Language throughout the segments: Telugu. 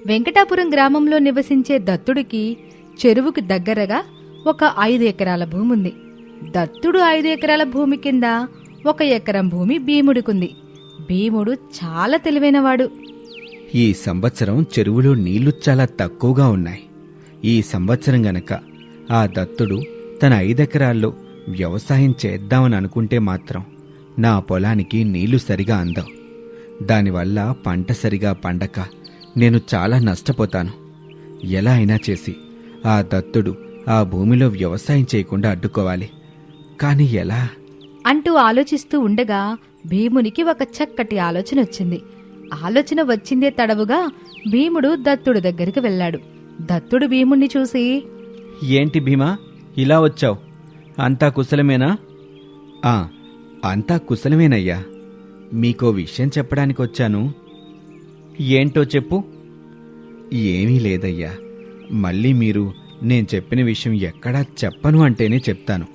వెంకటాపురం గ్రామంలో నివసించే దత్తుడికి చెరువుకి దగ్గరగా ఒక 5 ఎకరాల భూముంది. దత్తుడు 5 ఎకరాల భూమి కింద 1 ఎకరం భూమి భీముడికుంది. భీముడు చాలా తెలివైనవాడు. ఈ సంవత్సరం చెరువులో నీళ్లు చాలా తక్కువగా ఉన్నాయి. ఈ సంవత్సరం గనక ఆ దత్తుడు తన 5 ఎకరాల్లో వ్యవసాయం చేద్దామని అనుకుంటే మాత్రం నా పొలానికి నీళ్లు సరిగా అందవు. దానివల్ల పంట సరిగా పండక నేను చాలా నష్టపోతాను. ఎలా అయినా చేసి ఆ దత్తుడు ఆ భూమిలో వ్యవసాయం చేయకుండా అడ్డుకోవాలి. కాని ఎలా అంటూ ఆలోచిస్తూ ఉండగా భీమునికి ఒక చక్కటి ఆలోచన వచ్చింది. ఆలోచన వచ్చిందే తడవుగా భీముడు దత్తుడు దగ్గరికి వెళ్ళాడు. దత్తుడు భీముణ్ణి చూసి, ఏంటి భీమా, ఇలా వచ్చావు? అంతా కుశలమేనా? అంతా కుశలమేనయ్యా. మీకో విషయం చెప్పడానికి వచ్చాను. ఏంటో చెప్పు. ఏమీ లేదయ్యా, మళ్ళీ మీరు నేను చెప్పిన విషయం ఎక్కడా చెప్పను అంటేనే చెప్తాను.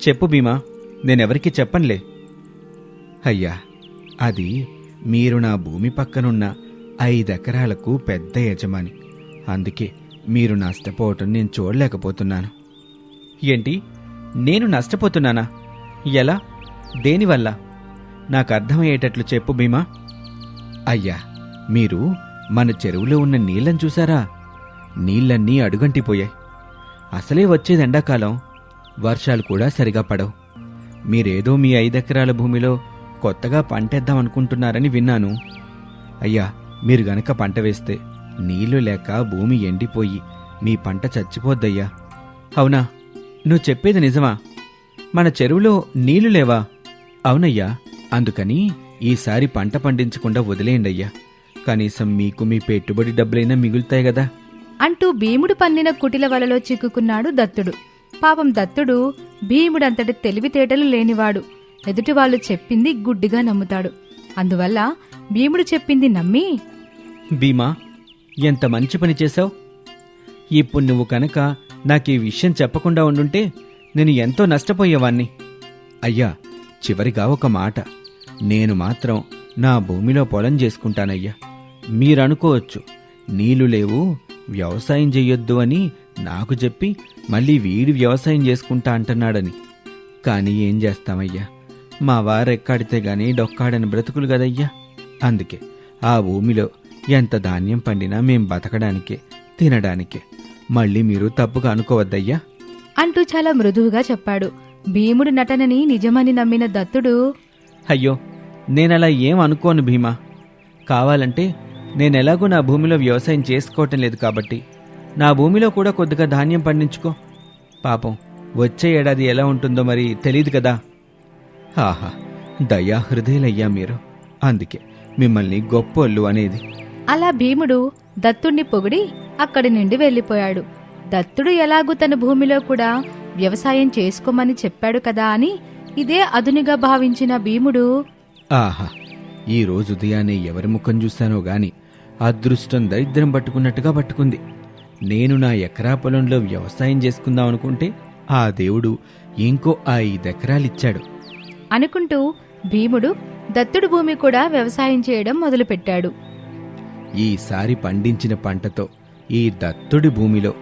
చెప్పు భీమా, నేనెవరికి చెప్పనులే. అయ్యా, అది మీరు నా భూమి పక్కనున్న 5 ఎకరాలకు పెద్ద యజమాని. అందుకే మీరు నష్టపోవటం నేను చూడలేకపోతున్నాను. ఏంటి, నేను నష్టపోతున్నానా? ఎలా? దేనివల్ల? నాకు అర్థమయ్యేటట్లు చెప్పు భీమా. అయ్యా, మీరు మన చెరువులో ఉన్న నీళ్లను చూసారా? నీళ్లన్నీ అడుగంటిపోయాయి. అసలే వచ్చేది ఎండాకాలం, వర్షాలు కూడా సరిగా పడవు. మీరేదో మీ 5 ఎకరాల భూమిలో కొత్తగా పంటేద్దామనుకుంటున్నారని విన్నాను. అయ్యా, మీరు గనక పంట వేస్తే నీళ్లు లేక భూమి ఎండిపోయి మీ పంట చచ్చిపోద్దయ్యా. అవునా? నువ్వు చెప్పేది నిజమా? మన చెరువులో నీళ్లు లేవా? అవునయ్యా, అందుకని ఈసారి పంట పండించకుండా వదిలేయండయ్యా. కనీసం మీకు మీ పెట్టుబడి డబ్బులైనా మిగులుతాయి గదా అంటూ భీముడు పన్నిన కుటిల వలలో చిక్కుకున్నాడు దత్తుడు. పాపం దత్తుడు భీముడంతటి తెలివితేటలు లేనివాడు. ఎదుటివాళ్లు చెప్పింది గుడ్డిగా నమ్ముతాడు. అందువల్ల భీముడు చెప్పింది నమ్మి, భీమా, ఎంత మంచి పని చేశావు. ఇప్పుడు నువ్వు కనుక నాకీ విషయం చెప్పకుండా ఉండుంటే నేను ఎంతో నష్టపోయేవాణ్ణి. అయ్యా, చివరిగా ఒక మాట. నేను మాత్రం నా భూమిలో పొలం చేసుకుంటానయ్యా. మీరనుకోవచ్చు, నీళ్లు లేవు, వ్యవసాయం చెయ్యొద్దు అని నాకు చెప్పి మళ్ళీ వీడి వ్యవసాయం చేసుకుంటా అంటున్నాడని. కాని ఏం చేస్తామయ్యా, మా వారెక్కాడితే గాని డొక్కాడని బ్రతుకులు గదయ్యా. అందుకే ఆ భూమిలో ఎంత ధాన్యం పండినా మేం బతకడానికే, తినడానికే. మళ్ళీ మీరు తప్పుగా అనుకోవద్దయ్యా అంటూ చాలా మృదువుగా చెప్పాడు. భీముడు నటనని నిజమని నమ్మిన దత్తుడు, అయ్యో, నేనలా ఏం అనుకోను భీమా. కావాలంటే నేనెలాగూ నా భూమిలో వ్యవసాయం చేసుకోవటం లేదు కాబట్టి నా భూమిలో కూడా కొద్దిగా ధాన్యం పండించుకో. పాపం వచ్చే ఏడాది ఎలా ఉంటుందో మరి తెలీదు కదా. ఆహా, దయాహృదయులయ్యా మీరు. అందుకే మిమ్మల్ని గొప్పోళ్ళు అనేది. అలా భీముడు దత్తుణ్ణి పొగిడి అక్కడి నుండి వెళ్ళిపోయాడు. దత్తుడు ఎలాగూ తన భూమిలో కూడా వ్యవసాయం చేసుకోమని చెప్పాడు కదా అని ఇదే అదునుగా భావించిన భీముడు, ఆహా, ఈ రోజు ఉదయాన్నే ఎవరి ముఖం చూశానో గాని అదృష్టం దరిద్రం పట్టుకున్నట్టుగా పట్టుకుంది. నేను నా ఎకరా పొలంలో వ్యవసాయం చేసుకుందామనుకుంటే ఆ దేవుడు ఇంకో 5 ఎకరాలిచ్చాడు అనుకుంటూ భీముడు దత్తుడు భూమి కూడా వ్యవసాయం చేయడం మొదలుపెట్టాడు. ఈసారి పండించిన పంటతో ఈ దత్తుడి భూమిలో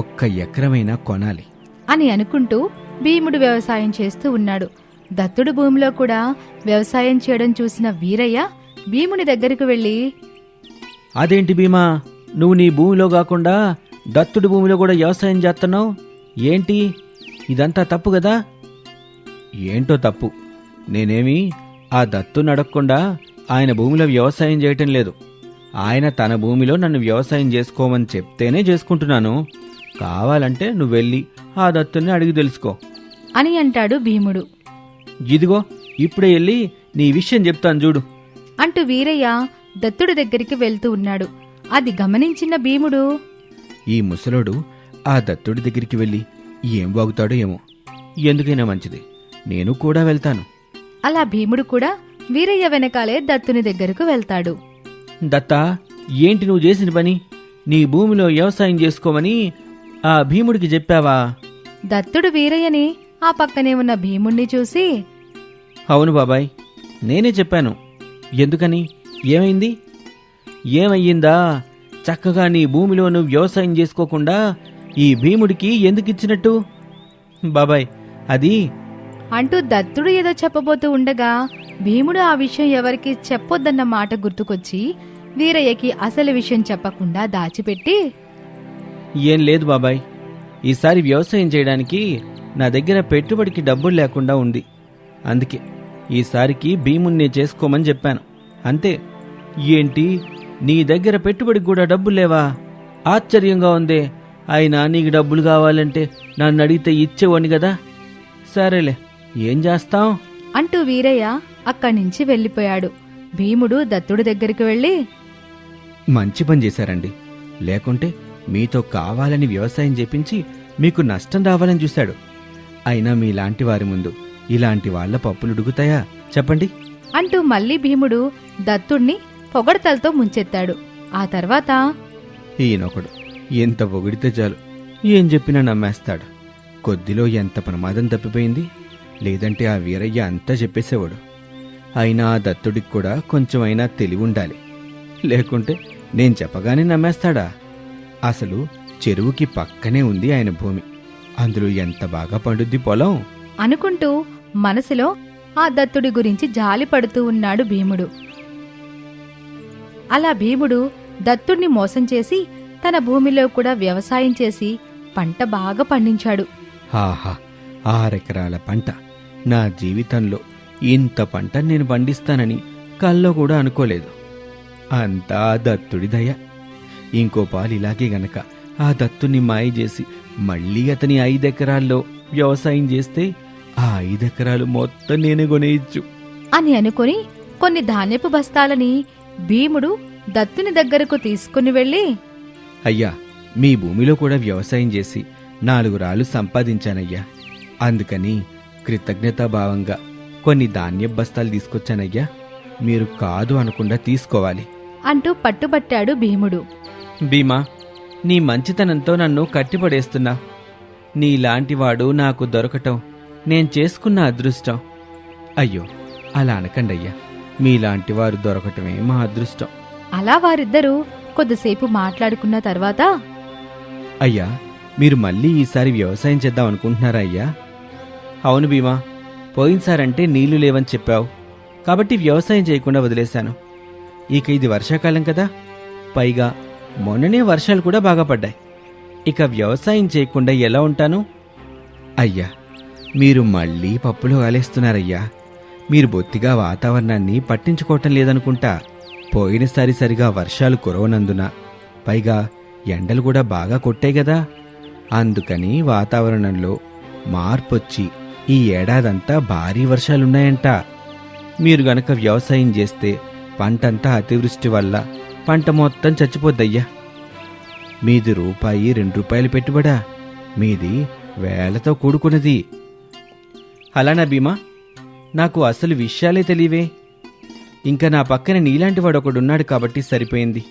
1 ఎకరమైనా కొనాలి అని అనుకుంటూ భీముడు వ్యవసాయం చేస్తూ ఉన్నాడు. దత్తుడు భూమిలో కూడా వ్యవసాయం చేయడం చూసిన వీరయ్య భీముని దగ్గరకు వెళ్లి, అదేంటి భీమా, నువ్వు నీ భూమిలో కాకుండా దత్తుడి భూమిలో కూడా వ్యవసాయం చేస్తున్నావు ఏంటి? ఇదంతా తప్పు కదా. ఏంటో తప్పు? నేనేమి ఆ దత్తుని అడగకుండా ఆయన భూమిలో వ్యవసాయం చేయటం లేదు. ఆయన తన భూమిలో నన్ను వ్యవసాయం చేసుకోమని చెప్తేనే చేసుకుంటున్నాను. కావాలంటే నువ్వెళ్ళి ఆ దత్తుని అడిగి తెలుసుకో అని అంటాడు భీముడు. ఇదిగో ఇప్పుడే వెళ్ళి నీ విషయం చెప్తాను చూడు అంటూ వీరయ్య దత్తుడి దగ్గరికి వెళ్తూ ఉన్నాడు. అది గమనించిన భీముడు, ఈ ముసలోడు ఆ దత్తుడి దగ్గరికి వెళ్ళి ఏం వాగుతాడో ఏమో, ఎందుకైనా మంచిది నేను కూడా వెళ్తాను. అలా భీముడు కూడా వీరయ్య వెనకాలే దత్తుని దగ్గరకు వెళ్తాడు. దత్తా, ఏంటి నువ్వు చేసిన పని? నీ భూమిలో వ్యవసాయం చేసుకోమని ఆ భీముడికి చెప్పావా? దత్తుడు వీరయ్యని ఆ పక్కనే ఉన్న భీముణ్ణి చూసి, అవును బాబాయ్, నేనే చెప్పాను. ఎందుకని? ఏమైంది? ఏమయ్యిందా? చక్కగా నీ భూమిలో నువ్వు వ్యవసాయం చేసుకోకుండా ఈ భీముడికి ఎందుకు ఇచ్చినట్టు? బాబాయ్ అది అంటూ దత్తుడు ఏదో చెప్పబోతూ ఉండగా భీముడు ఆ విషయం ఎవరికి చెప్పొద్దన్న మాట గుర్తుకొచ్చి వీరయ్యకి అసలు విషయం చెప్పకుండా దాచిపెట్టి, ఏం లేదు బాబాయ్, ఈసారి వ్యవసాయం చేయడానికి నా దగ్గర పెట్టుబడికి డబ్బులు లేకుండా ఉంది. అందుకే ఈసారికి భీముణ్ణి చేసుకోమని చెప్పాను అంతే. ఏంటి, నీ దగ్గర పెట్టుబడికి కూడా డబ్బులు లేవా? ఆశ్చర్యంగా ఉందే. అయినా నీకు డబ్బులు కావాలంటే నన్ను అడిగితే ఇచ్చేవాడిని కదా. సరేలే, ఏం చేస్తాం అంటూ వీరయ్య అక్కడి నుంచి వెళ్ళిపోయాడు. భీముడు దత్తుడి దగ్గరికి వెళ్ళి, మంచి పని చేశారండి. లేకుంటే మీతో కావాలని వ్యవసాయం చేపించి మీకు నష్టం రావాలని చూశాడు. అయినా మీలాంటి వారి ముందు ఇలాంటి వాళ్ల పప్పులు ఉడుకుతాయా చెప్పండి అంటూ మళ్ళీ భీముడు దత్తుణ్ణి పొగడతలతో ముంచెత్తాడు. ఆ తర్వాత, ఈయనొకడు ఎంత పొగిడితే చాలు ఏం చెప్పినా నమ్మేస్తాడు. కొద్దిలో ఎంత ప్రమాదం తప్పిపోయింది. లేదంటే ఆ వీరయ్య అంతా చెప్పేసేవాడు. అయినా ఆ దత్తుడికి కూడా కొంచెమైనా తెలివి ఉండాలి. లేకుంటే నేను చెప్పగానే నమ్మేస్తాడా? అసలు చెరువుకి పక్కనే ఉంది ఆయన భూమి. అందులో ఎంత బాగా పండుద్ది పొలం అనుకుంటూ మనసులో ఆ దత్తుడి గురించి జాలి పడుతూ ఉన్నాడు భీముడు. అలా భీముడు దత్తుణ్ణి మోసం చేసి తన భూమిలో కూడా వ్యవసాయం చేసి పంట బాగా పండించాడు. ఆహా, 6 ఎకరాల పంట! నా జీవితంలో ఇంత పంట నేను పండిస్తానని కల్లో కూడా అనుకోలేదు. అంతా ఆ దత్తుడి దయ. ఇంకో పాలు ఇలాగే గనక ఆ దత్తుని మాయ చేసి మళ్ళీ అతని 5 ఎకరాల్లో వ్యవసాయం చేస్తే ఆ 5 ఎకరాలు మొత్తం నేనే కొనేయచ్చు అని అనుకుని కొన్ని ధాన్యపు బస్తాలని భీముడు దత్తుని దగ్గరకు తీసుకుని వెళ్ళి, అయ్యా, మీ భూమిలో కూడా వ్యవసాయం చేసి 4 రాళ్లు సంపాదించానయ్యా. అందుకని కృతజ్ఞతాభావంగా కొన్ని ధాన్యపు బస్తాలు తీసుకొచ్చానయ్యా. మీరు కాదు అనకుండా తీసుకోవాలి అంటూ పట్టుబట్టాడు భీముడు. భీమా, నీ మంచితనంతో నన్ను కట్టిపడేస్తున్నా. నీలాంటివాడు నాకు దొరకటం నేను చేసుకున్న అదృష్టం. అయ్యో, అలా అనకండయ్యా. మీలాంటివారు దొరకటమే మా అదృష్టం. అలా వారిద్దరూ కొద్దిసేపు మాట్లాడుకున్న తర్వాత, అయ్యా, మీరు మళ్ళీ ఈసారి వ్యవసాయం చేద్దాం అనుకుంటున్నారా అయ్యా? అవును భీమా, పోయినసారంటే నీళ్లు లేవని చెప్పావు కాబట్టి వ్యవసాయం చేయకుండా వదిలేశాను. ఇక ఇది వర్షాకాలం కదా, పైగా మొన్ననే వర్షాలు కూడా బాగా పడ్డాయి. ఇక వ్యవసాయం చేయకుండా ఎలా ఉంటాను? అయ్యా, మీరు మళ్ళీ పప్పులో కాలేస్తున్నారయ్యా. మీరు బొత్తిగా వాతావరణాన్ని పట్టించుకోవటం లేదనుకుంటా. పోయినసారి సరిగా వర్షాలు కురవనందున పైగా ఎండలు కూడా బాగా కొట్టాయి కదా, అందుకని వాతావరణంలో మార్పొచ్చి ఈ ఏడాదంతా భారీ వర్షాలున్నాయంట. మీరు గనక వ్యవసాయం చేస్తే పంటంతా అతివృష్టి వల్ల పంట మొత్తం చచ్చిపోద్దయ్యా. మీది ₹2 పెట్టుబడా, మీది వేలతో కూడుకున్నది. అలానా భీమా? నాకు అసలు విషయాలే తెలియవే. ఇంకా నా పక్కన నీలాంటి వాడు ఒకడున్నాడు కాబట్టి సరిపోయింది.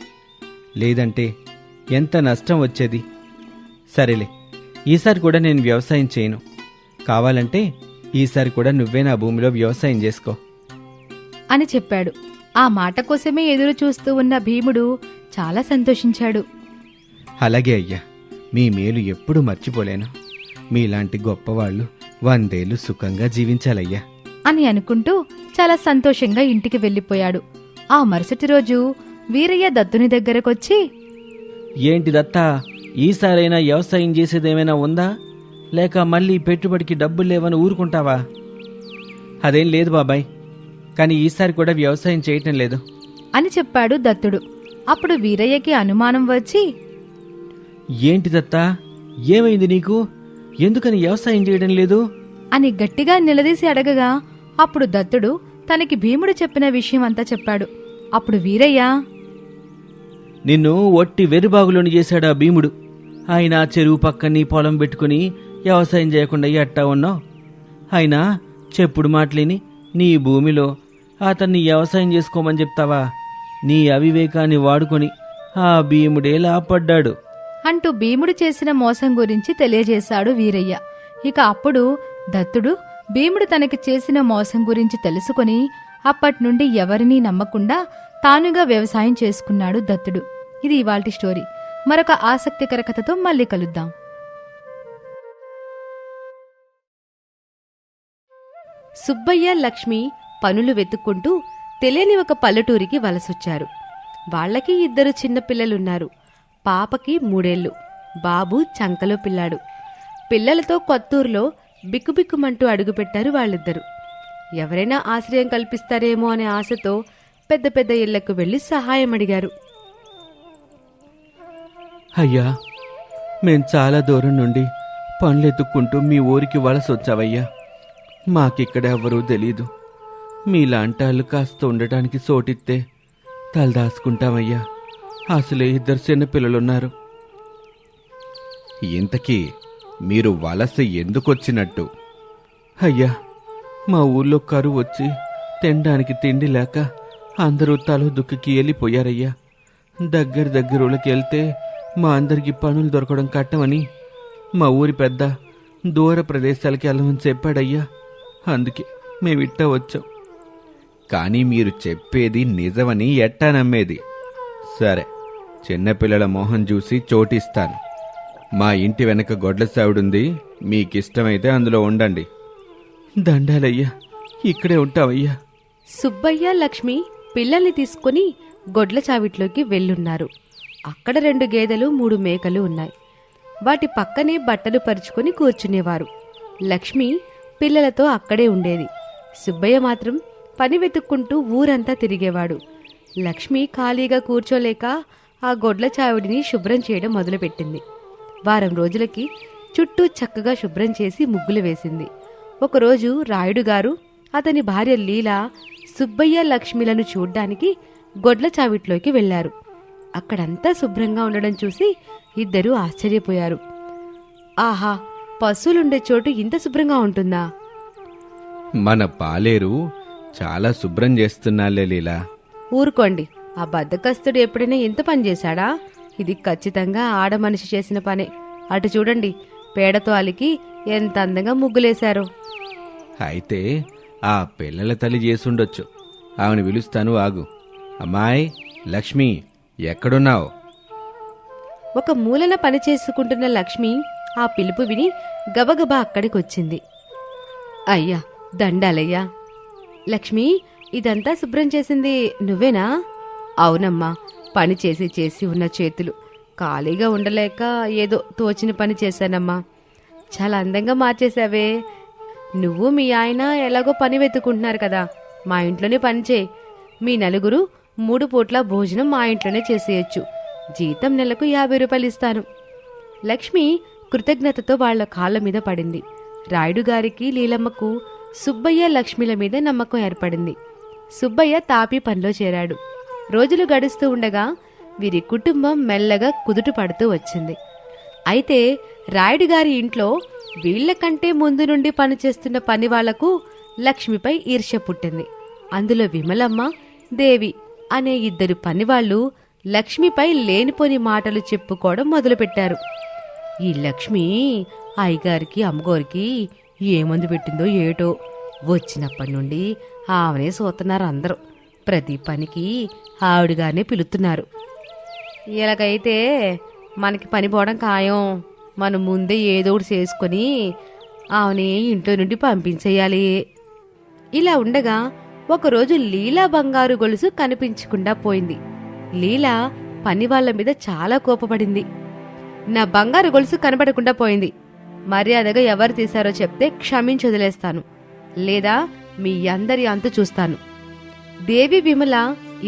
లేదంటే ఎంత నష్టం వచ్చేది. సరేలే, ఈసారి కూడా నేను వ్యవసాయం చేయను. కావాలంటే ఈసారి కూడా నువ్వే నా భూమిలో వ్యవసాయం చేసుకో అని చెప్పాడు. ఆ మాట కోసమే ఎదురు చూస్తూ ఉన్న భీముడు చాలా సంతోషించాడు. అలాగే అయ్యా, మీ మేలు ఎప్పుడూ మర్చిపోలేను. మీలాంటి గొప్పవాళ్లు 100 ఏళ్లు సుఖంగా జీవించాలయ్యా అని అనుకుంటూ చాలా సంతోషంగా ఇంటికి వెళ్ళిపోయాడు. ఆ మరుసటి రోజు వీరయ్య దత్తుని దగ్గరకొచ్చి, ఏంటి దత్తా, ఈసారైనా వ్యవసాయం చేసేదేమైనా ఉందా? లేక మళ్ళీ పెట్టుబడికి డబ్బులు లేవని ఊరుకుంటావా? అదేం లేదు బాబాయ్, కానీ ఈసారి కూడా వ్యవసాయం చేయటం లేదు అని చెప్పాడు దత్తుడు. అప్పుడు వీరయ్యకి అనుమానం వచ్చి, ఏంటి దత్తా, ఏమైంది నీకు? ఎందుకని వ్యవసాయం చేయడం లేదు అని గట్టిగా నిలదీసి అడగగా అప్పుడు దత్తుడు తనకి భీముడు చెప్పిన విషయం అంతా చెప్పాడు. అప్పుడు వీరయ్య, నిన్ను ఒట్టి వెర్రిబాగులోని చేశాడా భీముడు? ఆయన చెరువు పక్కని పొలం పెట్టుకుని వ్యవసాయం చేయకుండా ఎట్టా ఉన్నావు? అయినా చెప్పుడు మాటలేని నీ భూమిలో అతన్ని వ్యవసాయం చేసుకోమని చెప్తావా? నీ అవివేకాన్ని వాడుకొని ఆ భీముడే లాపడ్డాడు అంటూ భీముడు చేసిన మోసం గురించి తెలియజేశాడు వీరయ్య. ఇక అప్పుడు దత్తుడు భీముడు తనకి చేసిన మోసం గురించి తెలుసుకుని అప్పట్నుండి ఎవరినీ నమ్మకుండా తానుగా వ్యవసాయం చేసుకున్నాడు దత్తుడు. ఇది ఇవాల్టి స్టోరీ. మరొక ఆసక్తికర కథతో మళ్ళీ కలుద్దాం. సుబ్బయ్య, లక్ష్మి పనులు వెతుక్కుంటూ తెలియని ఒక పల్లెటూరికి వలసొచ్చారు. వాళ్లకి 2 చిన్నపిల్లలున్నారు. పాపకి 3 ఏళ్లు, బాబు చంకలో పిల్లాడు. పిల్లలతో కొత్తూరులో బిక్కుబిక్కుమంటూ అడుగుపెట్టారు వాళ్ళిద్దరూ. ఎవరైనా ఆశ్రయం కల్పిస్తారేమో అనే ఆశతో పెద్ద పెద్ద ఇళ్లకు వెళ్లి సహాయం అడిగారు. అయ్యా, మేం చాలా దూరం నుండి పనులెత్తుక్కుంటూ మీ ఊరికి వలసొచ్చావయ్యా. మాకిక్కడ ఎవ్వరూ తెలీదు. మీలాంటాళ్ళు కాస్త ఉండటానికి చోటిస్తే తలదాచుకుంటామయ్యా. అసలే 2 చిన్నపిల్లలున్నారు. ఇంతకీ మీరు వలస ఎందుకొచ్చినట్టు? అయ్యా, మా ఊళ్ళో కరువు వచ్చి తినడానికి తిండి లేక అందరూ తల దుక్కికి వెళ్ళిపోయారయ్యా. దగ్గరూళ్ళకి వెళ్తే మా అందరికి పనులు దొరకడం కట్టమని మా ఊరి పెద్ద దూర ప్రదేశాలకి వెళ్ళమని చెప్పాడయ్యా. అందుకే మేమిట్టా వచ్చాం. కానీ మీరు చెప్పేది నిజమని ఎట్టా నమ్మేది? సరే, చిన్నపిల్లల మొహం చూసి చోటిస్తాను. మా ఇంటి వెనక గొడ్ల సావిడుంది, మీకిష్టమైతే అందులో ఉండండి. దండాలయ్యా, ఇక్కడే ఉంటావయ్యా. సుబ్బయ్య, లక్ష్మి పిల్లల్ని తీసుకుని గొడ్ల చావిట్లోకి వెళ్ళున్నారు. అక్కడ 2 గేదెలు, 3 మేకలు ఉన్నాయి. వాటి పక్కనే బట్టలు పరుచుకొని కూర్చునేవారు. లక్ష్మి పిల్లలతో అక్కడే ఉండేది. సుబ్బయ్య మాత్రం పని వెతుక్కుంటూ ఊరంతా తిరిగేవాడు. లక్ష్మి ఖాళీగా కూర్చోలేక ఆ గొడ్ల చావిడిని శుభ్రం చేయడం మొదలుపెట్టింది. వారం రోజులకి చుట్టూ చక్కగా శుభ్రం చేసి ముగ్గులు వేసింది. ఒకరోజు రాయుడుగారు, అతని భార్య లీల సుబ్బయ్య, లక్ష్మిలను చూడ్డానికి గొడ్ల చావిట్లోకి వెళ్లారు. అక్కడంతా శుభ్రంగా ఉండడం చూసి 2 ఆశ్చర్యపోయారు. ఆహా, పశువులుండే చోటు ఇంత శుభ్రంగా ఉంటుందా? మన పాలేరు చాలా శుభ్రం చేస్తున్నాలే లీలా. ఊరుకోండి, ఆ బద్దకస్తుడు ఎప్పుడైనా ఇంత పని చేశాడా? ఇది ఖచ్చితంగా ఆడమనిషి చేసిన పనే. అటు చూడండి, పేడతో అలికి ఎంత అందంగా ముగ్గులేశారో. అయితే ఆ పిల్లల తల్లి చేసుండొచ్చు. ఆమెను పిలుస్తాను, ఆగు. అమ్మాయి లక్ష్మి, ఎక్కడున్నావు? ఒక మూలన పని చేసుకుంటున్న లక్ష్మి ఆ పిలుపు విని గబగబా అక్కడికొచ్చింది. అయ్యా, దండాలయ్యా. లక్ష్మి, ఇదంతా శుభ్రం చేసింది నువ్వేనా? అవునమ్మా, పని చేసి చేసి ఉన్న చేతులు ఖాళీగా ఉండలేక ఏదో తోచిన పని చేశానమ్మా. చాలా అందంగా మార్చేశావే. నువ్వు మీ ఆయన ఎలాగో పని వెతుకుంటున్నారు కదా, మా ఇంట్లోనే పని చేయి. మీ నలుగురు 3 పూట్ల భోజనం మా ఇంట్లోనే చేసేయచ్చు. జీతం నెలకు 50 రూపాయలు ఇస్తాను. లక్ష్మి కృతజ్ఞతతో వాళ్ల కాళ్ల మీద పడింది. రాయుడుగారికి, లీలమ్మకు సుబ్బయ్య, లక్ష్మిల మీద నమ్మకం ఏర్పడింది. సుబ్బయ్య తాపీ పనిలో చేరాడు. రోజులు గడుస్తూ ఉండగా వీరి కుటుంబం మెల్లగా కుదుట పడుతూ వచ్చింది. అయితే రాయుడుగారి ఇంట్లో వీళ్లకంటే ముందు నుండి పనిచేస్తున్న పని వాళ్లకు లక్ష్మిపై ఈర్ష్య పుట్టింది. అందులో విమలమ్మ, దేవి అనే 2 పనివాళ్లు లక్ష్మిపై లేనిపోని మాటలు చెప్పుకోవడం మొదలుపెట్టారు. ఈ లక్ష్మి అయ్యగారికి, అమ్మగారికి ఏ మందు పెట్టిందో ఏటో, వచ్చినప్పటి నుండి ఆమెనే సోతున్నారు అందరూ. ప్రతి పనికి ఆవిడగానే పిలుస్తున్నారు. ఇలాగైతే మనకి పని పోవడం ఖాయం. మనం ముందే ఏదో ఒకటి చేసుకుని ఆమెని ఇంట్లో నుండి పంపించేయాలి. ఇలా ఉండగా ఒకరోజు లీలా బంగారు గొలుసు కనిపించకుండా పోయింది. లీలా పని వాళ్ల మీద చాలా కోపపడింది. నా బంగారు గొలుసు కనబడకుండా పోయింది. మర్యాదగా ఎవరు తీశారో చెప్తే క్షమించి వదిలేస్తాను, లేదా మీ అందరి అంతు చూస్తాను. దేవి, విమల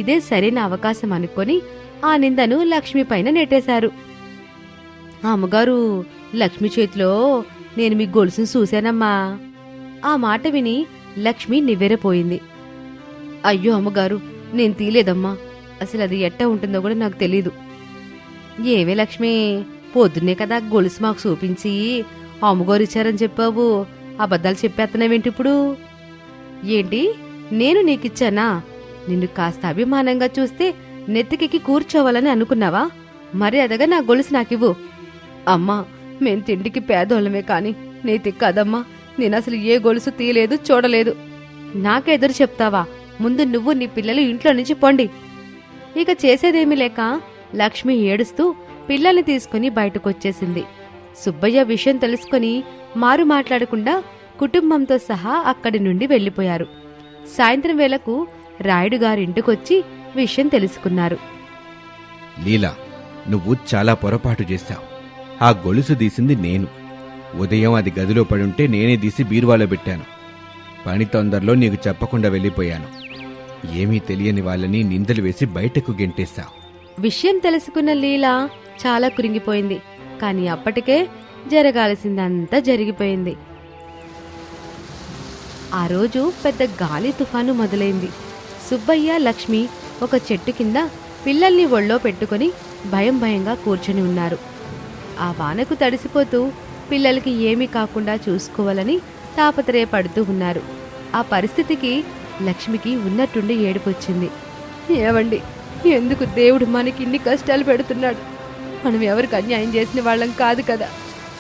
ఇదే సరైన అవకాశం అనుకొని ఆ నిందను లక్ష్మి పైన నెట్టేశారు. అమ్మగారు, లక్ష్మి చేతిలో నేను మీ గొలుసును చూశానమ్మా. ఆ మాట విని లక్ష్మి నివ్వెరపోయింది. అయ్యో అమ్మగారు, నేను తీలేదమ్మా. అసలు అది ఎట్టా ఉంటుందో కూడా నాకు తెలీదు. ఏవే లక్ష్మి, పొద్దున్నే కదా గొలుసు మాకు చూపించి అమ్మగారు ఇచ్చారని చెప్పావు. అబద్ధాలు చెప్పేస్తున్నావేంటి ఇప్పుడు? ఏంటి, నేను నీకిచ్చానా? నిన్ను కాస్త అభిమానంగా చూస్తే నెత్తికెక్కి కూర్చోవాలని అనుకున్నావా? మర్యాదగా నా గొలుసు నాకివ్వు. అమ్మా, మేం తిండికి పేదోళ్ళమే కాని నీతి కదమ్మా. నేనసలు ఏ గొలుసు తీయలేదు, చూడలేదు. నాకెదురు చెప్తావా? ముందు నువ్వు నీ పిల్లలు ఇంట్లో నుంచి పొండి. ఇక చేసేదేమీ లేక లక్ష్మి ఏడుస్తూ పిల్లల్ని తీసుకుని బయటకొచ్చేసింది. సుబ్బయ్య విషయం తెలుసుకుని మారు మాట్లాడకుండా కుటుంబంతో సహా అక్కడి నుండి వెళ్లిపోయారు. సాయంత్రం వేళకు రాయుడు గారింటికొచ్చి విషయం తెలుసుకున్నారు. లీలా, నువ్వు చాలా పొరపాటు చేశావు. ఆ గొలుసు తీసింది నేను. ఉదయం అది గదిలో పడుంటే నేనే తీసి బీరువాలో పెట్టాను. పని తొందరలో నీకు చెప్పకుండా వెళ్ళిపోయాను. ఏమీ తెలియని వాళ్ళని నిందలు వేసి బయటకు గెంటేశావు. విషయం తెలుసుకున్న లీలా చాలా కురింగిపోయింది. కాని అప్పటికే జరగాల్సిందంతా జరిగిపోయింది. ఆ రోజు పెద్ద గాలి తుఫాను మొదలైంది. సుబ్బయ్య, లక్ష్మి ఒక చెట్టు కింద పిల్లల్ని ఒళ్ళో పెట్టుకుని భయం భయంగా కూర్చుని ఉన్నారు. ఆ వానకు తడిసిపోతూ పిల్లలకి ఏమీ కాకుండా చూసుకోవాలని తాపత్రయపడుతూ ఉన్నారు. ఆ పరిస్థితికి లక్ష్మికి ఉన్నట్టుండి ఏడుపొచ్చింది. ఏవండి, ఎందుకు దేవుడు మనకి ఇన్ని కష్టాలు పెడుతున్నాడు? మనం ఎవరికి అన్యాయం చేసిన వాళ్ళం కాదు కదా.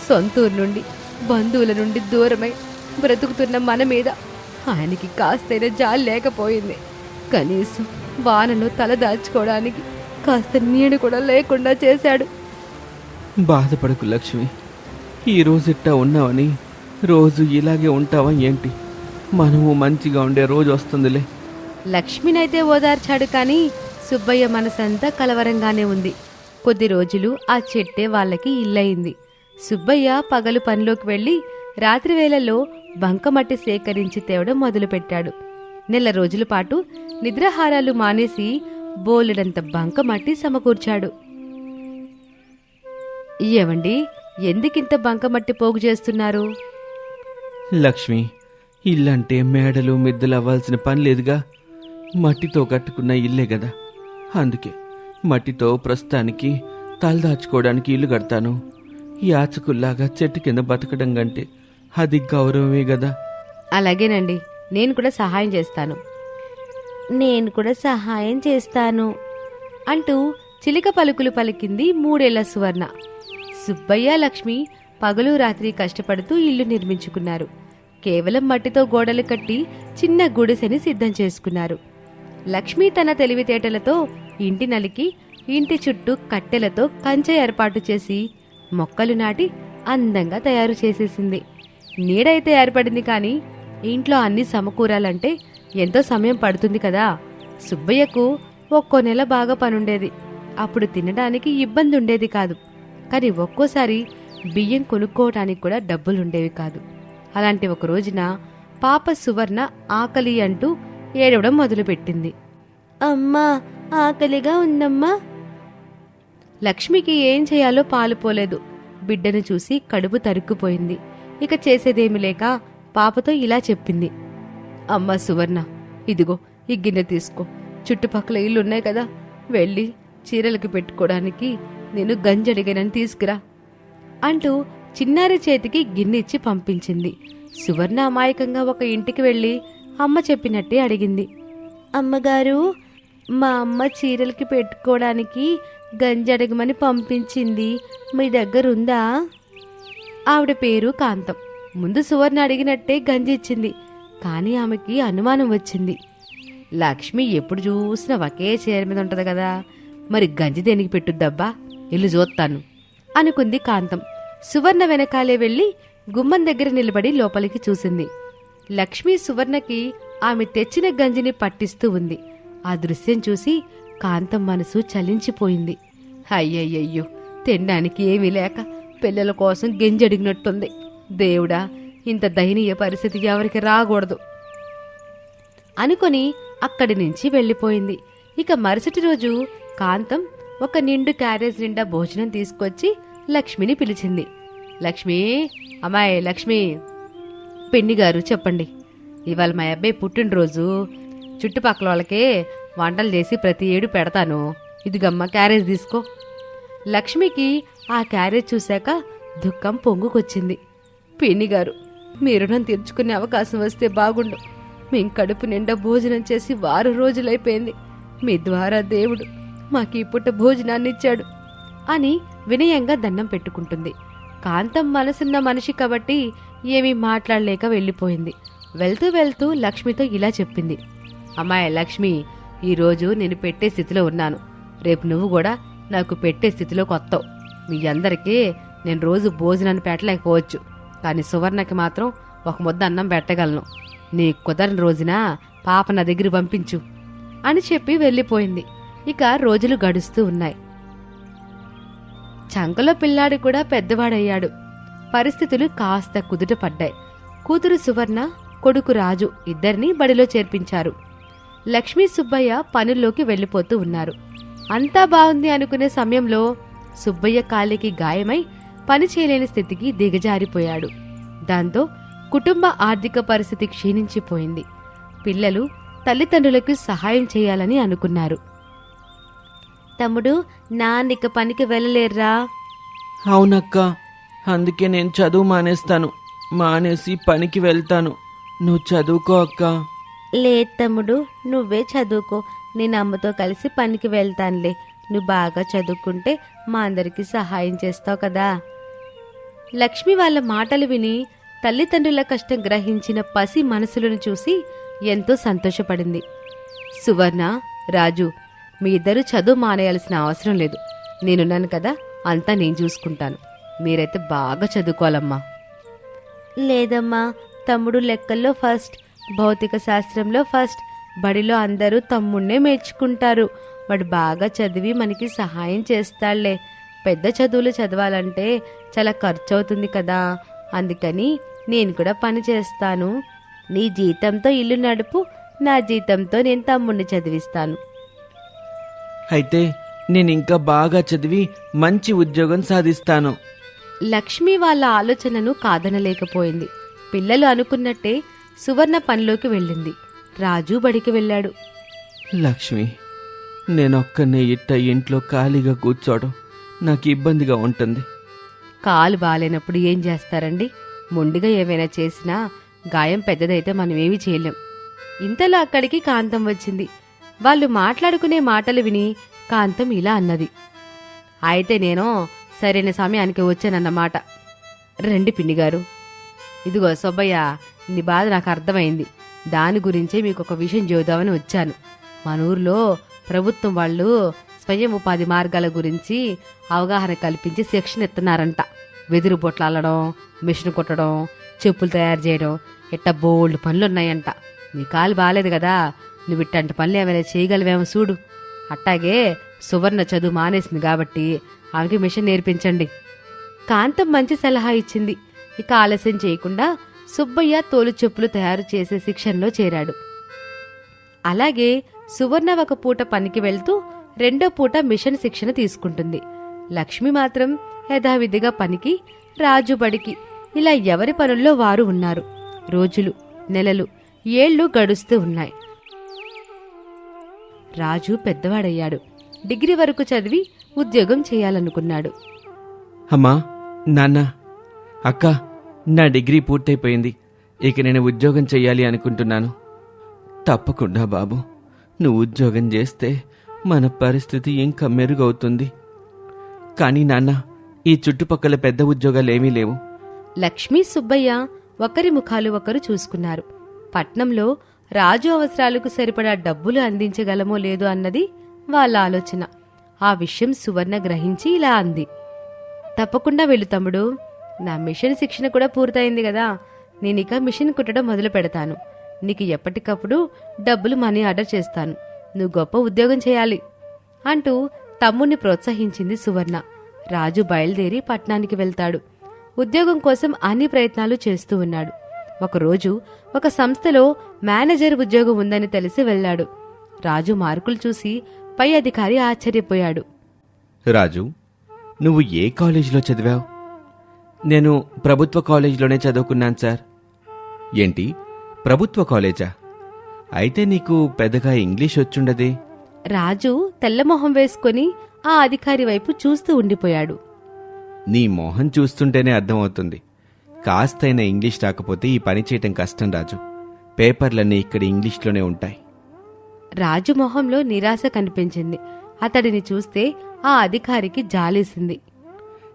సొంతూరు నుండి, బంధువుల నుండి దూరమై బ్రతుకుతున్న మన మీద ఆయనకి కాస్తైనా జాలి లేకపోయింది. కనీసం వానలో తల దాచుకోవడానికి కాస్త నీడ కూడా లేకుండా చేశాడు. బాధపడకు లక్ష్మి. ఈరోజు ఇట్టా ఉన్నావని రోజు ఇలాగే ఉంటావా ఏంటి? మనము మంచిగా ఉండే రోజు వస్తుందిలే. లక్ష్మినైతే ఓదార్చాడు. కానీ సుబ్బయ్య మనసంతా కలవరంగానే ఉంది. కొద్ది రోజులు ఆ చెట్టే వాళ్ళకి ఇల్లయింది. సుబ్బయ్య పగలు పనిలోకి వెళ్లి రాత్రి వేళల్లో బంకమట్టి సేకరించి తేవడం మొదలుపెట్టాడు. నెల రోజుల పాటు నిద్రాహారాలు మానేసి బోలెడంత బంకమట్టి సమకూర్చాడు. ఏవండి, ఎందుకింత బంకమట్టి పోగు చేస్తున్నారు? లక్ష్మి, ఇల్లంటే మేడలు మిద్దెలు అవ్వాల్సిన పని లేదుగా. మట్టితో కట్టుకున్న ఇల్లే కదా. అందుకే మట్టితో ప్రస్తుతానికి తలదాచుకోవడానికి ఇల్లు కడతాను. యాచకుల్లాగా చెట్టు కింద బతకడం కంటే అది గౌరవమే కదా. అలాగేనండి, నేను కూడా సహాయం చేస్తాను. నేను కూడా సహాయం చేస్తాను అంటూ చిలిక పలుకులు పలికింది 3 ఏళ్ల సువర్ణ. సుబ్బయ్య, లక్ష్మి పగలు రాత్రి కష్టపడుతూ ఇల్లు నిర్మించుకున్నారు. కేవలం మట్టితో గోడలు కట్టి చిన్న గుడిసెని సిద్ధం చేసుకున్నారు. లక్ష్మి తన తెలివితేటలతో ఇంటి నలికి ఇంటి చుట్టూ కట్టెలతో కంచె ఏర్పాటు చేసి మొక్కలు నాటి అందంగా తయారు చేసేసింది. నీడైతే ఏర్పడింది. కానీ ఇంట్లో అన్ని సమకూరాలంటే ఎంతో సమయం పడుతుంది కదా. సుబ్బయ్యకు ఒక్కో నెల బాగా పనుండేది. అప్పుడు తినడానికి ఇబ్బంది ఉండేది కాదు. కానీ ఒక్కోసారి బియ్యం కొనుక్కోవటానికి కూడా డబ్బులుండేవి కాదు. అలాంటి ఒక రోజున పాప సువర్ణ ఆకలి అంటూ ఏడవడం మొదలుపెట్టింది. అమ్మా, ఆకలిగా ఉందమ్మా. లక్ష్మికి ఏం చేయాలో పాలుపోలేదు. బిడ్డను చూసి కడుపు తరుక్కుపోయింది. ఇక చేసేదేమి లేక పాపతో ఇలా చెప్పింది. అమ్మా సువర్ణ, ఇదిగో ఈ గిన్నె తీసుకో. చుట్టుపక్కల ఇల్లున్నాయి కదా, వెళ్ళి చీరలకి పెట్టుకోవడానికి నేను గంజడిగినని తీసుకురా అంటూ చిన్నారి చేతికి గిన్నెచ్చి పంపించింది. సువర్ణ అమాయకంగా ఒక ఇంటికి వెళ్ళి అమ్మ చెప్పినట్టే అడిగింది. అమ్మగారు, మా అమ్మ చీరలకి పెట్టుకోవడానికి గంజడగమని పంపించింది. మీ దగ్గరుందా? ఆవిడ పేరు కాంతం. ముందు సువర్ణ అడిగినట్టే గంజి ఇచ్చింది. కానీ ఆమెకి అనుమానం వచ్చింది. లక్ష్మి ఎప్పుడు చూసినా ఒకే చీర మీద ఉంటది కదా, మరి గంజి దేనికి పెట్టుద్దబ్బా, ఇల్లు చూస్తాను అనుకుంది కాంతం. సువర్ణ వెనకాలే వెళ్లి గుమ్మం దగ్గర నిలబడి లోపలికి చూసింది. లక్ష్మి సువర్ణకి ఆమె తెచ్చిన గంజిని పట్టిస్తూ ఉంది. ఆ దృశ్యం చూసి కాంతం మనసు చలించిపోయింది. అయ్యయ్యయ్యో, తినడానికి ఏమీ లేక పిల్లల కోసం గెంజడిగినట్టుంది. దేవుడా, ఇంత దయనీయ పరిస్థితి ఎవరికి రాకూడదు అనుకొని అక్కడి నుంచి వెళ్ళిపోయింది. ఇక మరుసటి రోజు కాంతం ఒక నిండు క్యారేజ్ నిండా భోజనం తీసుకొచ్చి లక్ష్మిని పిలిచింది. లక్ష్మి, అమ్మాయి లక్ష్మి. పిన్ని గారు చెప్పండి. ఇవాళ మా అబ్బాయి పుట్టినరోజు. చుట్టుపక్కల వాళ్ళకే వంటలు చేసి ప్రతి ఏడు పెడతాను. ఇదిగమ్మ క్యారేజ్ తీసుకో. లక్ష్మికి ఆ క్యారేజ్ చూశాక దుఃఖం పొంగుకొచ్చింది. పిన్ని గారు, మీ రుణం తీర్చుకునే అవకాశం వస్తే బాగుండు. మేం కడుపు నిండా భోజనం చేసి 6 రోజులైపోయింది. మీ ద్వారా దేవుడు మాకు ఈ పుట్ట భోజనాన్ని ఇచ్చాడు అని వినయంగా దండం పెట్టుకుంటుంది. కాంతం మనసున్న మనిషి కాబట్టి ఏమీ మాట్లాడలేక వెళ్ళిపోయింది. వెళ్తూ వెళ్తూ లక్ష్మితో ఇలా చెప్పింది. అమ్మాయి లక్ష్మి, ఈరోజు నేను పెట్టే స్థితిలో ఉన్నాను. రేపు నువ్వు కూడా నాకు పెట్టే స్థితిలోకి వస్తావు. మీ అందరికీ నేను రోజు భోజనాన్ని పెట్టలేకపోవచ్చు, కానీ సువర్ణకి మాత్రం ఒక ముద్ద అన్నం పెట్టగలను. నీ కుదరని రోజున పాప నా దగ్గర పంపించు అని చెప్పి వెళ్ళిపోయింది. ఇక రోజులు గడుస్తూ ఉన్నాయి. చంకలో పిల్లాడు కూడా పెద్దవాడయ్యాడు. పరిస్థితులు కాస్త కుదుట పడ్డాయి. కూతురు సువర్ణ, కొడుకు రాజు ఇద్దరినీ బడిలో చేర్పించారు. లక్ష్మీ సుబ్బయ్య పనుల్లోకి వెళ్లిపోతూ ఉన్నారు. అంతా బాగుంది అనుకునే సమయంలో సుబ్బయ్య కాలికి గాయమై పని చేయలేని స్థితికి దిగజారిపోయాడు. దాంతో కుటుంబ ఆర్థిక పరిస్థితి క్షీణించిపోయింది. పిల్లలు తల్లిదండ్రులకు సహాయం చేయాలని అనుకున్నారు. తమ్ముడు, నాన్నిక పనికి వెళ్ళలేర్రా? అవునక్క, అందుకే నేను చదువు మానేస్తాను. మానేసి పనికి వెళ్తాను. నువ్వు చదువుకో అక్క. లేదు తమ్ముడు, నువ్వే చదువుకో. నేను అమ్మతో కలిసి పనికి వెళ్తానులే. నువ్వు బాగా చదువుకుంటే మా అందరికీ సహాయం చేస్తావు కదా. లక్ష్మి వాళ్ళ మాటలు విని తల్లిదండ్రుల కష్టం గ్రహించిన పసి మనసులను చూసి ఎంతో సంతోషపడింది. సువర్ణ, రాజు, మీ ఇద్దరు చదువు మానేయాల్సిన అవసరం లేదు. నేనున్నాను కదా, అంతా నేను చూసుకుంటాను. మీరైతే బాగా చదువుకోవాలమ్మా. లేదమ్మా, తమ్ముడు లెక్కల్లో ఫస్ట్, భౌతిక శాస్త్రంలో ఫస్ట్. బడిలో అందరూ తమ్ముణ్ణే మెచ్చుకుంటారు. వాడు బాగా చదివి మనకి సహాయం చేస్తాడులే. పెద్ద చదువులు చదవాలంటే చాలా ఖర్చు అవుతుంది కదా, అందుకని నేను కూడా పని చేస్తాను. నీ జీతంతో ఇల్లు నడుపు, నా జీతంతో నేను తమ్ముణ్ణి చదివిస్తాను. అయితే నేను ఇంకా బాగా చదివి మంచి ఉద్యోగం సాధిస్తాను. లక్ష్మి వాళ్ళ ఆలోచనను కాదనలేకపోయింది. పిల్లలు అనుకున్నట్టే సువర్ణ పనిలోకి వెళ్ళింది. రాజు బడికి వెళ్ళాడు. లక్ష్మి, నేనొక్కనే ఇట్ట ఇంట్లో ఖాళీగా కూర్చోవడం నాకు ఇబ్బందిగా ఉంటుంది. కాలు బాలేనప్పుడు ఏం చేస్తారండి? మొండిగా ఏమైనా చేసినా గాయం పెద్దదైతే మనమేమీ చేయలేం. ఇంతలో అక్కడికి కాంతం వచ్చింది. వాళ్ళు మాట్లాడుకునే మాటలు విని కాంతం ఇలా అన్నది. అయితే నేను సరైన సమయానికి వచ్చానన్నమాట. రండి పిన్నిగారు. ఇదిగో సుబ్బయ్య, నీ బాధ నాకు అర్థమైంది. దాని గురించే మీకు ఒక విషయం చెబుదామని వచ్చాను. మన ఊర్లో ప్రభుత్వం వాళ్ళు స్వయం ఉపాధి మార్గాల గురించి అవగాహన కల్పించి శిక్షణ ఇస్తున్నారంట. వెదురు బొట్లు అల్లడం, మిషన్ కుట్టడం, చెప్పులు తయారు చేయడం, ఇట్ట బోల్డ్ పనులున్నాయంట. నీ కాలు బాలేదు కదా, నువ్వు ఇట్టంటి పనులు ఏమైనా చేయగలవేమో చూడు. అట్టాగే సువర్ణ చదువు మానేసింది కాబట్టి ఆమెకి మిషన్ నేర్పించండి. కాంతం మంచి సలహా ఇచ్చింది. ఇక ఆలస్యం చేయకుండా సుబ్బయ్య తోలు చెప్పులు తయారు చేసే శిక్షణలో చేరాడు. అలాగే సువర్ణ ఒక పూట పనికి వెళ్తూ రెండో పూట మిషన్ శిక్షణ తీసుకుంటుంది. లక్ష్మి మాత్రం యథావిధిగా పనికి, రాజు బడికి. ఇలా ఎవరి పనుల్లో వారు ఉన్నారు. రోజులు, నెలలు, ఏళ్లు గడుస్తూ ఉన్నాయి. రాజు పెద్దవాడయ్యాడు. డిగ్రీ వరకు చదివి ఉద్యోగం చేయాలనుకున్నాడు. అమ్మా, నాన్న, అక్క, నా డిగ్రీ పూర్తయిపోయింది. ఇక నేను ఉద్యోగం చెయ్యాలి అనుకుంటున్నాను. తప్పకుండా బాబు, నువ్వు ఉద్యోగం చేస్తే మన పరిస్థితి ఇంకా మెరుగవుతుంది. కానీ నాన్న, ఈ చుట్టుపక్కల పెద్ద ఉద్యోగాలేమీ లేవు. లక్ష్మీ, సుబ్బయ్య ఒకరి ముఖాలు ఒకరు చూసుకున్నారు. పట్నంలో రాజు అవసరాలకు సరిపడా డబ్బులు అందించగలమో లేదో అన్నది వాళ్ళ ఆలోచన. ఆ విషయం సువర్ణ గ్రహించి ఇలా అంది. తప్పకుండా వెళ్ళు తమ్ముడు. నా మిషన్ శిక్షణ కూడా పూర్తయింది కదా, నేనిక మిషన్ కుట్టడం మొదలు పెడతాను. నీకు ఎప్పటికప్పుడు డబ్బులు మనీ ఆర్డర్ చేస్తాను. నువ్వు గొప్ప ఉద్యోగం చేయాలి అంటూ తమ్ముణ్ణి ప్రోత్సహించింది సువర్ణ. రాజు బయలుదేరి పట్నానికి వెళ్తాడు. ఉద్యోగం కోసం అన్ని ప్రయత్నాలు చేస్తూ ఉన్నాడు. ఒకరోజు ఒక సంస్థలో మేనేజర్ ఉద్యోగం ఉందని తెలిసి వెళ్ళాడు. రాజు మార్కులు చూసి పై అధికారి ఆశ్చర్యపోయాడు. రాజు, నువ్వు ఏ కాలేజీలో చదివావు? నేను ప్రభుత్వ కాలేజీలోనే చదువుకున్నాను సార్. ఏంటి, ప్రభుత్వ కాలేజా? అయితే నీకు పెద్దగా ఇంగ్లీష్ వచ్చుండదే. రాజు తెల్లమొహం వేసుకుని ఆ అధికారి వైపు చూస్తూ ఉండిపోయాడు. నీ మొహం చూస్తుంటేనే అర్థమవుతుంది. కాస్తైనా ఇంగ్లీష్ రాకపోతే ఈ పని చేయటం కష్టం రాజు. పేపర్లన్నీ ఇక్కడ ఇంగ్లీష్లోనే ఉంటాయి. రాజు మొహంలో నిరాశ కనిపించింది. అతడిని చూస్తే ఆ అధికారికి జాలేసింది.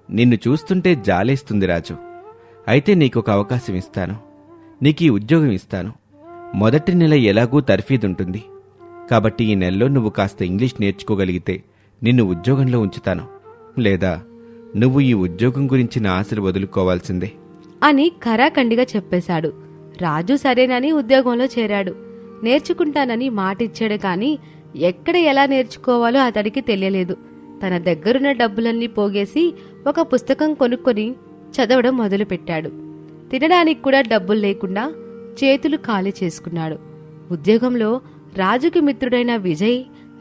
నిన్ను చూస్తుంటే జాలేస్తుంది రాజు. అయితే నీకొక అవకాశం ఇస్తాను. నీకు ఈ ఉద్యోగం ఇస్తాను. మొదటి నెల ఎలాగూ తర్ఫీదుంటుంది. కాబట్టి ఈ నెలలో నువ్వు కాస్త ఇంగ్లీష్ నేర్చుకోగలిగితే నిన్ను ఉద్యోగంలో ఉంచుతాను, లేదా నువ్వు ఈ ఉద్యోగం గురించి నా ఆశలు వదులుకోవాల్సిందే. అని ఖరాఖండిగా చెప్పేశాడు. రాజు సరేనని ఉద్యోగంలో చేరాడు. నేర్చుకుంటానని మాటిచ్చాడు కాని ఎక్కడ ఎలా నేర్చుకోవాలో అతడికి తెలియలేదు. తన దగ్గరున్న డబ్బులన్నీ పోగేసి ఒక పుస్తకం కొనుక్కొని చదవడం మొదలుపెట్టాడు. తినడానికి కూడా డబ్బులు లేకుండా చేతులు ఖాళీ చేసుకున్నాడు. ఉద్యోగంలో రాజుకి మిత్రుడైన విజయ్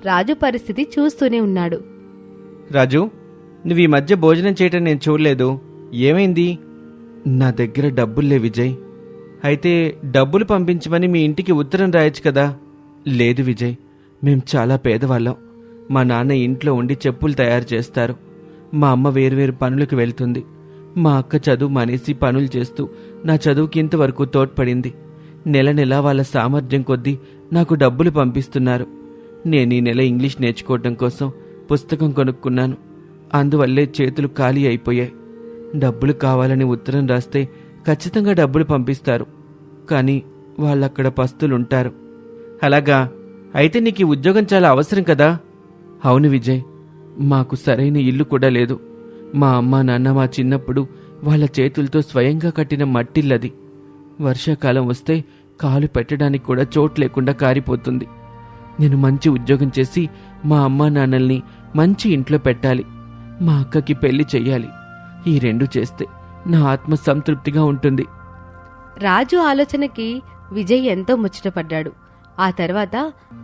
రాజు పరిస్థితి చూస్తూనే ఉన్నాడు. రాజు, నువ్వు ఈ మధ్య భోజనం చేయటం నేను చూడలేదు, ఏమైంది? నా దగ్గర డబ్బుల్లే విజయ్. అయితే డబ్బులు పంపించమని మీ ఇంటికి ఉత్తరం రాయొచ్చు కదా. లేదు విజయ్, మేం చాలా పేదవాళ్ళం. మా నాన్న ఇంట్లో ఉండి చెప్పులు తయారు చేస్తారు. మా అమ్మ వేరువేరు పనులకు వెళ్తుంది. మా అక్క చదువు మానేసి పనులు చేస్తూ నా చదువుకి ఇంతవరకు తోడ్పడింది. నెల నెలా వాళ్ళ సామర్థ్యం కొద్దీ నాకు డబ్బులు పంపిస్తున్నారు. నేను ఈ నెల ఇంగ్లీష్ నేర్చుకోవటం కోసం పుస్తకం కొనుక్కున్నాను. అందువల్లే చేతులు ఖాళీ అయిపోయాయి. డబ్బులు కావాలని ఉత్తరం రాస్తే ఖచ్చితంగా డబ్బులు పంపిస్తారు, కానీ వాళ్ళక్కడ పస్తులుంటారు. అలాగా? అయితే నీకు ఈ ఉద్యోగం చాలా అవసరం కదా. అవును విజయ్, మాకు సరైన ఇల్లు కూడా లేదు. మా అమ్మ నాన్న మా చిన్నప్పుడు వాళ్ళ చేతులతో స్వయంగా కట్టిన మట్టిల్లది. వర్షాకాలం వస్తే కాలు పెట్టడానికి కూడా చోటు లేకుండా కారిపోతుంది. నేను మంచి ఉద్యోగం చేసి మా అమ్మా నాన్నల్ని మంచి ఇంట్లో పెట్టాలి. మా అక్కకి పెళ్లి చెయ్యాలి. ఈ రెండు చేస్తే నా ఆత్మ సంతృప్తిగా ఉంటుంది. రాజు ఆలోచనకి విజయ్ ఎంతో ముచ్చటపడ్డాడు. ఆ తర్వాత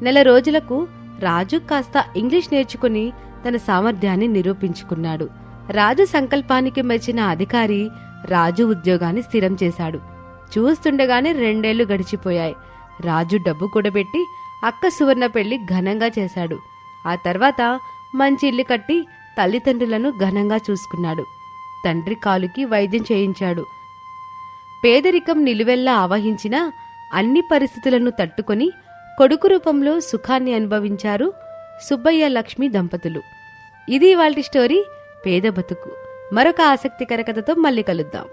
నెల రోజులకు రాజు కాస్త ఇంగ్లీష్ నేర్చుకుని తన సామర్థ్యాన్ని నిరూపించుకున్నాడు. రాజు సంకల్పానికి మెచ్చిన అధికారి రాజు ఉద్యోగాన్ని స్థిరం చేశాడు. చూస్తుండగానే 2 ఏళ్లు గడిచిపోయాయి. రాజు డబ్బు కూడబెట్టి అక్క సువర్ణ పెళ్లి ఘనంగా చేశాడు. ఆ తర్వాత మంచి ఇల్లు కట్టి తల్లిదండ్రులను ఘనంగా చూసుకున్నాడు. తండ్రి కాలుకి వైద్యం చేయించాడు. పేదరికం నిలువెల్లా ఆవహించిన అన్ని పరిస్థితులను తట్టుకొని కొడుకు రూపంలో సుఖాన్ని అనుభవించారు సుబ్బయ్య లక్ష్మి దంపతులు. ఇది ఇవాల్టి స్టోరీ పేద బతుకు. మరొక ఆసక్తికర కథతో మళ్ళీ కలుద్దాం.